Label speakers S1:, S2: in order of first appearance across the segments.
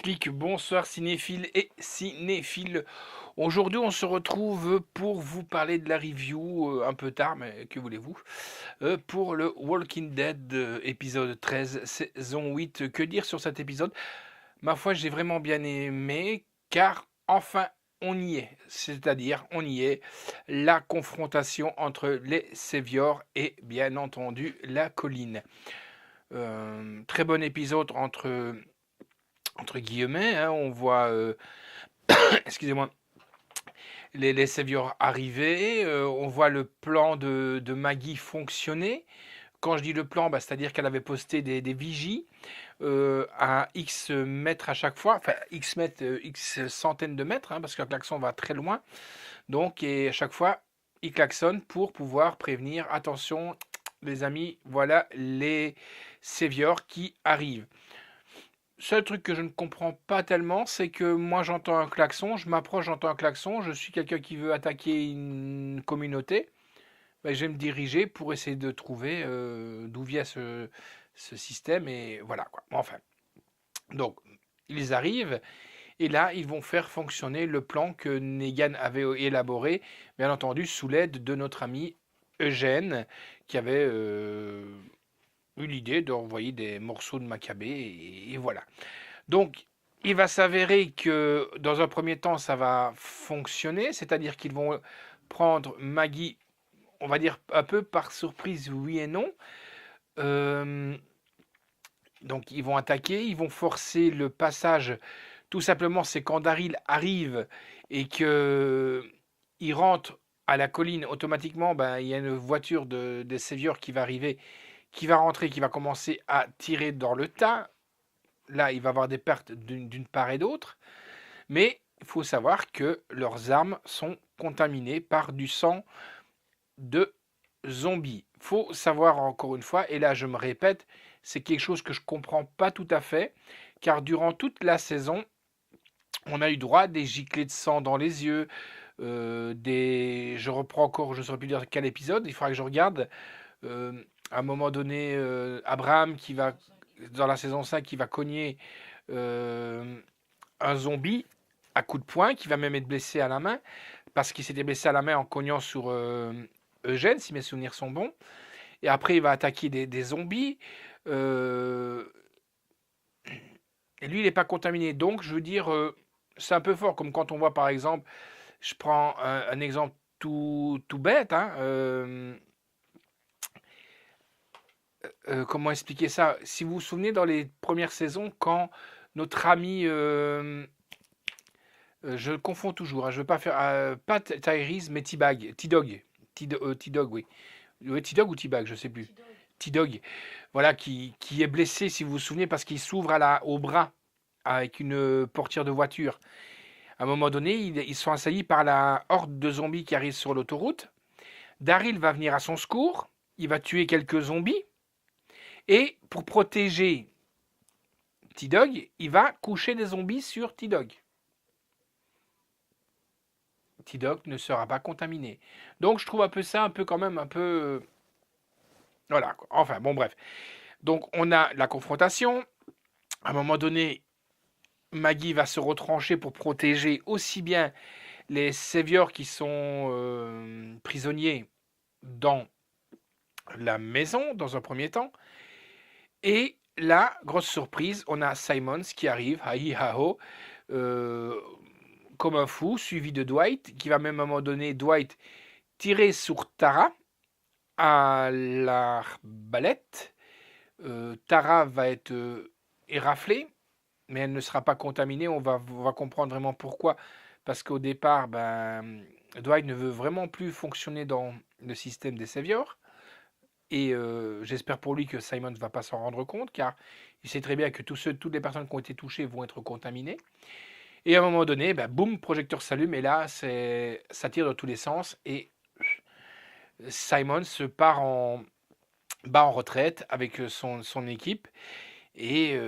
S1: Clic, bonsoir cinéphiles et cinéphiles. Aujourd'hui, on se retrouve pour vous parler de la review, un peu tard, mais que voulez-vous, pour le Walking Dead épisode 13, saison 8. Que dire sur cet épisode? Ma foi, j'ai vraiment bien aimé, car enfin, on y est. C'est-à-dire, on y est, la confrontation entre les Saviors et, bien entendu, la colline. Très bon épisode entre guillemets, hein, on voit, excusez-moi, les saviors arriver, on voit le plan de Maggie fonctionner. Quand je dis le plan, bah, c'est-à-dire qu'elle avait posté des vigies à X mètres à chaque fois, enfin X mètres, X centaines de mètres, hein, parce que le klaxon va très loin. Donc, et à chaque fois, il klaxonne pour pouvoir prévenir, attention, les amis, voilà les saviors qui arrivent. Seul truc que je ne comprends pas tellement, c'est que moi j'entends un klaxon, je m'approche, j'entends un klaxon, je suis quelqu'un qui veut attaquer une communauté, ben, je vais me diriger pour essayer de trouver d'où vient ce système et voilà quoi. Enfin, donc ils arrivent et là ils vont faire fonctionner le plan que Negan avait élaboré, bien entendu sous l'aide de notre ami Eugène qui avait eu l'idée d'envoyer des morceaux de Maccabée et voilà. Donc, il va s'avérer que dans un premier temps, ça va fonctionner, c'est-à-dire qu'ils vont prendre Maggie, on va dire un peu par surprise, oui et non. Euh, donc, ils vont attaquer, ils vont forcer le passage. Tout simplement, c'est quand Daryl arrive et que il rentre à la colline, automatiquement, ben, il y a une voiture des Saviors qui va arriver, qui va rentrer, qui va commencer à tirer dans le tas. Là, il va y avoir des pertes d'une part et d'autre. Mais il faut savoir que leurs armes sont contaminées par du sang de zombies. Il faut savoir encore une fois, et là je me répète, c'est quelque chose que je ne comprends pas tout à fait, car durant toute la saison, on a eu droit à des giclées de sang dans les yeux, je reprends encore, je ne saurais plus dire quel épisode, il faudra que je regarde, à un moment donné, Abraham qui va, dans la saison 5, qui va cogner euh, un zombie à coups de poing, qui va même être blessé à la main, parce qu'il s'était blessé à la main en cognant sur Eugène, si mes souvenirs sont bons. Et après, il va attaquer des zombies. Euh, et lui, il n'est pas contaminé. Donc, je veux dire, c'est un peu fort, comme quand on voit, par exemple, je prends un exemple tout bête, hein, comment expliquer ça? Si vous vous souvenez, dans les premières saisons, quand notre ami je le confonds toujours, hein, je veux pas faire. Pas Tyrese, mais T-Bag. T-Dog. T-Dog, oui. Oui, T-Dog ou T-Bag, je sais plus. T-Dog. Voilà, qui est blessé, si vous vous souvenez, parce qu'il s'ouvre au bras avec une portière de voiture. À un moment donné, ils sont assaillis par la horde de zombies qui arrive sur l'autoroute. Daryl va venir à son secours. Il va tuer quelques zombies. Et pour protéger T-Dog, il va coucher des zombies sur T-Dog. T-Dog ne sera pas contaminé. Donc je trouve un peu ça, un peu quand même, un peu... voilà, quoi. Enfin, bon, bref. Donc on a la confrontation. À un moment donné, Maggie va se retrancher pour protéger aussi bien les Saviors qui sont prisonniers dans la maison, dans un premier temps. Et là, grosse surprise, on a Simons qui arrive, haï haho, euh, comme un fou, suivi de Dwight, qui va même à un moment donné, Dwight, tirer sur Tara à l'arbalète. Tara va être éraflée, mais elle ne sera pas contaminée. On va comprendre vraiment pourquoi. Parce qu'au départ, ben, Dwight ne veut vraiment plus fonctionner dans le système des Saviors. Et j'espère pour lui que Simon ne va pas s'en rendre compte, car il sait très bien que toutes les personnes qui ont été touchées vont être contaminées. Et à un moment donné, ben, boum, projecteur s'allume, et là, ça tire dans tous les sens, et Simon se bat en retraite avec son équipe. Et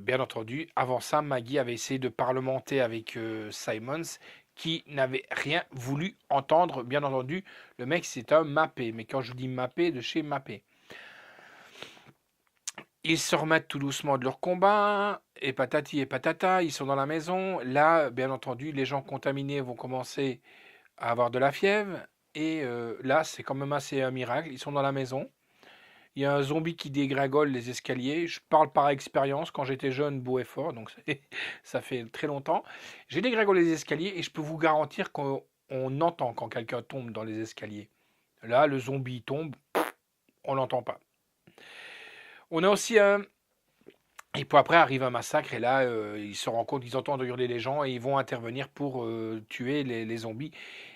S1: bien entendu, avant ça, Maggie avait essayé de parlementer avec Simons, qui n'avait rien voulu entendre. Bien entendu, le mec, c'est un mappé. Mais quand je dis mappé, de chez mappé. Ils se remettent tout doucement de leur combat, et patati et patata, ils sont dans la maison. Là, bien entendu, les gens contaminés vont commencer à avoir de la fièvre, et là, c'est quand même assez un miracle. Ils sont dans la maison. Il y a un zombie qui dégringole les escaliers. Je parle par expérience. Quand j'étais jeune, beau et fort, donc ça fait très longtemps. J'ai dégringolé les escaliers et je peux vous garantir qu'on entend quand quelqu'un tombe dans les escaliers. Là, le zombie tombe, on l'entend pas. On a aussi un. Et puis après arrive un massacre et là, ils se rendent compte, ils entendent hurler les gens et ils vont intervenir pour tuer les zombies.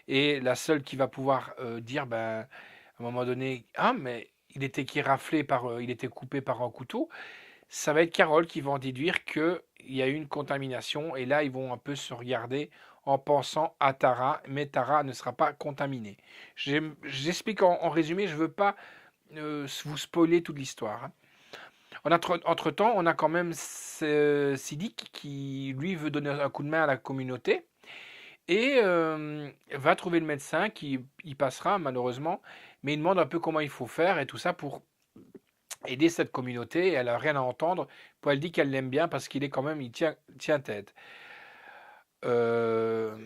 S1: Et la seule qui va pouvoir dire, ben, à un moment donné, ah, mais il était coupé par un couteau, ça va être Carole qui va en déduire qu'il y a eu une contamination. Et là, ils vont un peu se regarder en pensant à Tara, mais Tara ne sera pas contaminée. J'explique en résumé, je ne veux pas vous spoiler toute l'histoire, hein. Entre-temps, on a quand même Siddiq qui, lui, veut donner un coup de main à la communauté et va trouver le médecin qui y passera, malheureusement, mais il demande un peu comment il faut faire et tout ça pour aider cette communauté. Et elle n'a rien à entendre. Puis elle dit qu'elle l'aime bien parce qu'il est quand même, il tient tête. Euh,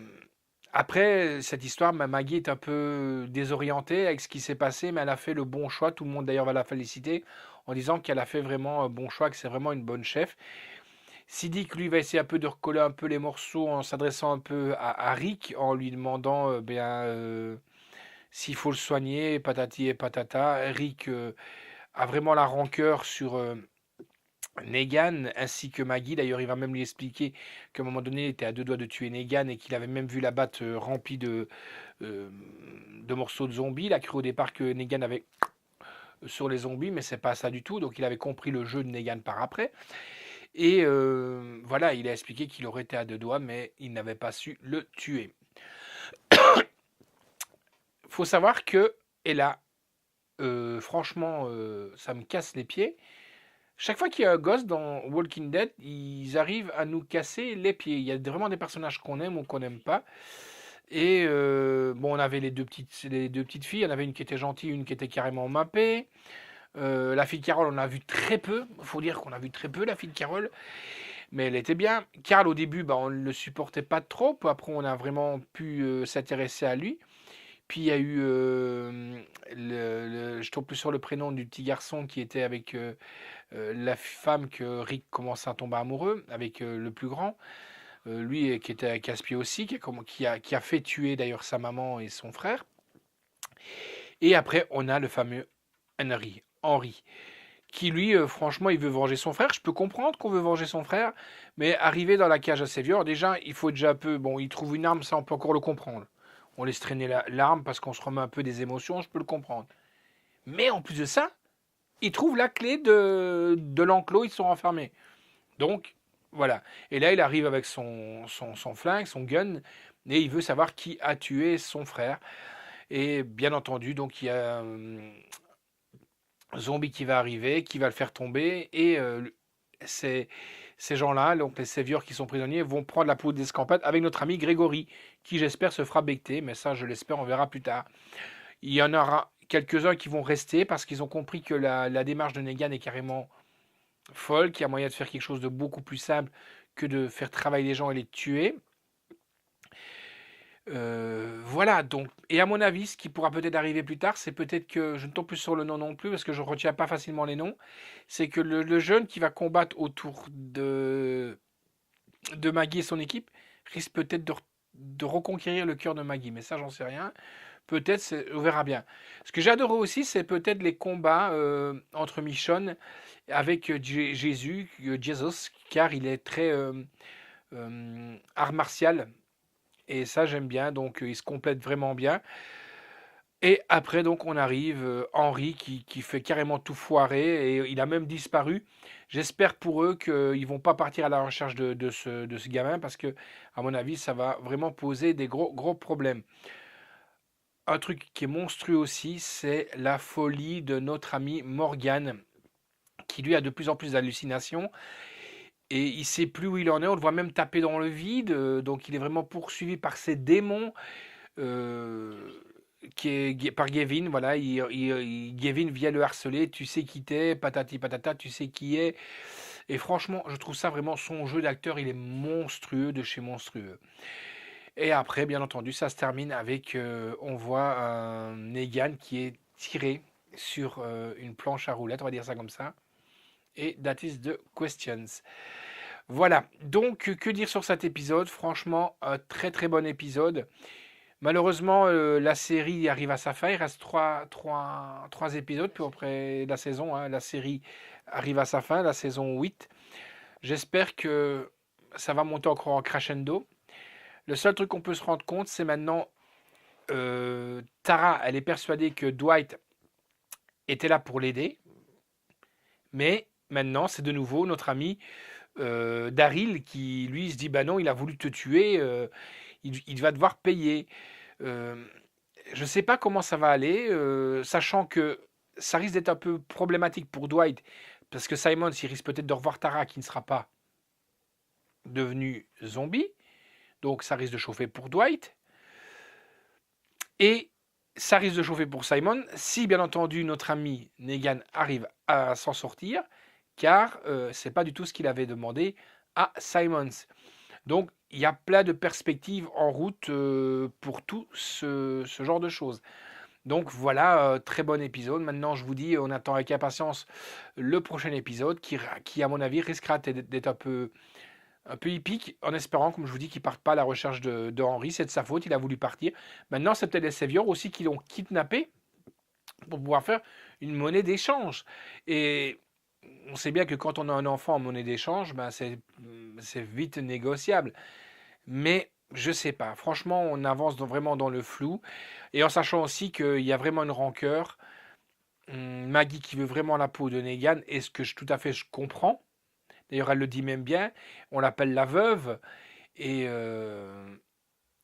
S1: Après cette histoire, Maggie est un peu désorientée avec ce qui s'est passé, mais elle a fait le bon choix. Tout le monde d'ailleurs va la féliciter en disant qu'elle a fait vraiment un bon choix, que c'est vraiment une bonne chef. Siddiq, lui, va essayer un peu de recoller un peu les morceaux en s'adressant un peu à Rick, en lui demandant s'il faut le soigner, patati et patata. Rick a vraiment la rancœur sur Negan ainsi que Maggie. D'ailleurs, il va même lui expliquer qu'à un moment donné, il était à deux doigts de tuer Negan et qu'il avait même vu la batte remplie euh, de morceaux de zombies. Il a cru au départ que Negan avait sur les zombies, mais c'est pas ça du tout. Donc, il avait compris le jeu de Negan par après. Et voilà, il a expliqué qu'il aurait été à deux doigts, mais il n'avait pas su le tuer. Faut savoir que, et là, franchement, ça me casse les pieds. Chaque fois qu'il y a un gosse dans Walking Dead, ils arrivent à nous casser les pieds. Il y a vraiment des personnages qu'on aime ou qu'on n'aime pas. Et bon, on avait les deux petites filles. Il y en avait une qui était gentille, une qui était carrément mappée. La fille de Carole, on a vu très peu. Il faut dire qu'on a vu très peu la fille de Carole. Mais elle était bien. Carl, au début, bah, on ne le supportait pas trop. Puis après, on a vraiment pu s'intéresser à lui. Puis il y a eu, je tombe plus sur le prénom du petit garçon qui était avec la femme que Rick commence à tomber amoureux, avec le plus grand. Lui qui était à Caspier aussi, qui a fait tuer d'ailleurs sa maman et son frère. Et après, on a le fameux Henry, qui lui, franchement, il veut venger son frère. Je peux comprendre qu'on veut venger son frère, mais arriver dans la cage assez vieux, déjà, il faut déjà un peu. Bon, il trouve une arme, ça, on peut encore le comprendre. On laisse traîner l'arme parce qu'on se remet un peu des émotions, je peux le comprendre. Mais en plus de ça, il trouve la clé de l'enclos, ils sont enfermés. Donc, voilà. Et là, il arrive avec son flingue, son gun, et il veut savoir qui a tué son frère. Et bien entendu, donc, il y a zombie qui va arriver, qui va le faire tomber, et ces, ces gens-là, donc les saviors qui sont prisonniers, vont prendre la poudre d'escampade avec notre ami Grégory, qui j'espère se fera becter, mais ça je l'espère, on verra plus tard. Il y en aura quelques-uns qui vont rester parce qu'ils ont compris que la démarche de Negan est carrément folle, qu'il y a moyen de faire quelque chose de beaucoup plus simple que de faire travailler les gens et les tuer. Voilà, donc, et à mon avis, ce qui pourra peut-être arriver plus tard, c'est peut-être que, je ne tombe plus sur le nom non plus, parce que je ne retiens pas facilement les noms, c'est que le jeune qui va combattre autour de Maggie et son équipe risque peut-être de reconquérir le cœur de Maggie, mais ça, j'en sais rien. Peut-être, on verra bien. Ce que j'adorerais aussi, c'est peut-être les combats entre Michonne avec Jésus, car il est très art martial. Et ça, j'aime bien. Donc, il se complète vraiment bien. Et après, donc, on arrive, Henri qui fait carrément tout foirer. Et il a même disparu. J'espère pour eux qu'ils vont pas partir à la recherche de ce gamin. Parce que, à mon avis, ça va vraiment poser des gros, gros problèmes. Un truc qui est monstrueux aussi, c'est la folie de notre ami Morgan, qui lui a de plus en plus d'hallucinations. Et il sait plus où il en est. On le voit même taper dans le vide. Donc, il est vraiment poursuivi par ces démons. Euh, par Gavin, voilà, Gavin vient le harceler, tu sais qui t'es, patati patata, tu sais qui est. Et franchement, je trouve ça vraiment, son jeu d'acteur, il est monstrueux de chez monstrueux. Et après, bien entendu, ça se termine avec, on voit un Negan qui est tiré sur une planche à roulettes, on va dire ça comme ça. Et that is the questions. Voilà, donc que dire sur cet épisode? Franchement, un très très bon épisode. Malheureusement, la série arrive à sa fin. Il reste trois épisodes, puis après la saison, hein, la série arrive à sa fin, la saison 8. J'espère que ça va monter encore en crescendo. Le seul truc qu'on peut se rendre compte, c'est maintenant, Tara, elle est persuadée que Dwight était là pour l'aider. Mais maintenant, c'est de nouveau notre ami Daryl qui, lui, se dit, bah non, il a voulu te tuer, il va devoir payer. Euh, je ne sais pas comment ça va aller, sachant que ça risque d'être un peu problématique pour Dwight, parce que Simon, il risque peut-être de revoir Tara qui ne sera pas devenue zombie, donc ça risque de chauffer pour Dwight, et ça risque de chauffer pour Simon, si bien entendu notre ami Negan arrive à s'en sortir, car c'est pas du tout ce qu'il avait demandé à Simons. Donc il y a plein de perspectives en route pour tout ce genre de choses. Donc voilà, très bon épisode. Maintenant, je vous dis, on attend avec impatience le prochain épisode qui à mon avis, risquera d'être un peu hippique, en espérant, comme je vous dis, qu'il ne parte pas à la recherche de Henry. C'est de sa faute, il a voulu partir. Maintenant, c'est peut-être les Saviors aussi qui l'ont kidnappé pour pouvoir faire une monnaie d'échange. Et on sait bien que quand on a un enfant en monnaie d'échange, ben c'est vite négociable. Mais je sais pas. Franchement, on avance vraiment dans le flou. Et en sachant aussi qu'il y a vraiment une rancœur. Maggie qui veut vraiment la peau de Negan, et ce que tout à fait je comprends. D'ailleurs, elle le dit même bien. On l'appelle la veuve. Et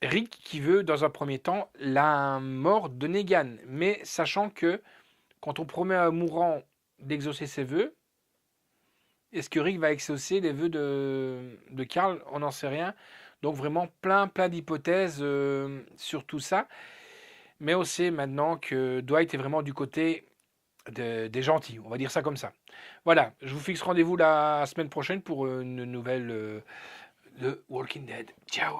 S1: Rick qui veut, dans un premier temps, la mort de Negan. Mais sachant que quand on promet à un mourant d'exaucer ses vœux, est-ce que Rick va exaucer les vœux de Carl? On n'en sait rien. Donc vraiment plein d'hypothèses sur tout ça. Mais on sait maintenant que Dwight est vraiment du côté des gentils, on va dire ça comme ça. Voilà, je vous fixe rendez-vous la semaine prochaine pour une nouvelle de Walking Dead. Ciao.